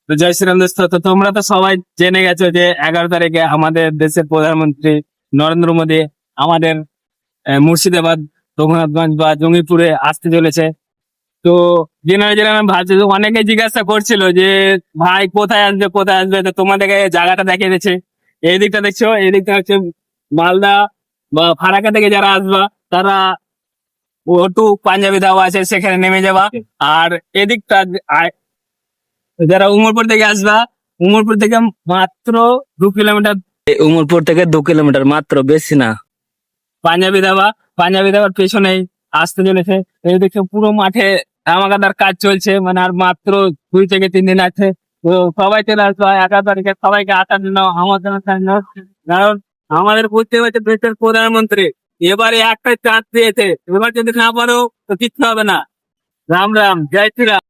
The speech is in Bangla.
তো জয় শ্রীরাম দোস্ত, তো তোমরা তো সবাই জেনে গেছো যে 11 তারিখে আমাদের দেশের প্রধানমন্ত্রী নরেন্দ্র মোদী আমাদের মুর্শিদাবাদ, রঘুনাথগঞ্জ বা জঙ্গিপুরে আসতে চলেছে। তো জেনারেল জেনারেল ভাবছে, তো অনেকে জিজ্ঞাসা করছিল যে ভাই কোথায় আসবে কোথায় আসবে, তো তোমাদেরকে জায়গাটা দেখিয়ে দিচ্ছে। এই দিকটা দেখছো, এই দিকটা হচ্ছে মালদা বা ফারাক্কা থেকে যারা আসবা তারা ওটু পাঞ্জাবি দাওয়া আছে, সেখানে নেমে যাবা। আর এদিকটা যারা উমরপুর থেকে আসবা, উমরপুর থেকে মাত্র 2 কিলোমিটার, উমরপুর থেকে 2 কিলোমিটার মাত্র, বেশি না। পাঞ্জাবি ধাবা, পাঞ্জাবি ধাবার পেছনেই আসতে চলেছে। এই দেখছো পুরো মাঠে ধামাকাদার কাজ চলছে, মানে আর মাত্র 2 থেকে 3 দিন আছে। তো সবাই চলে আসবে 11 তারিখে, সবাইকে আসার জন্য আমন্ত্রণ জানানো। কারণ আমাদের বুঝতে পারছে দেশের প্রধানমন্ত্রী এবারে একটা চান্স দিয়েছে, এবার যদি না পারো তো কিচ্ছু হবে না। রাম রাম, জয় শ্রীরাম।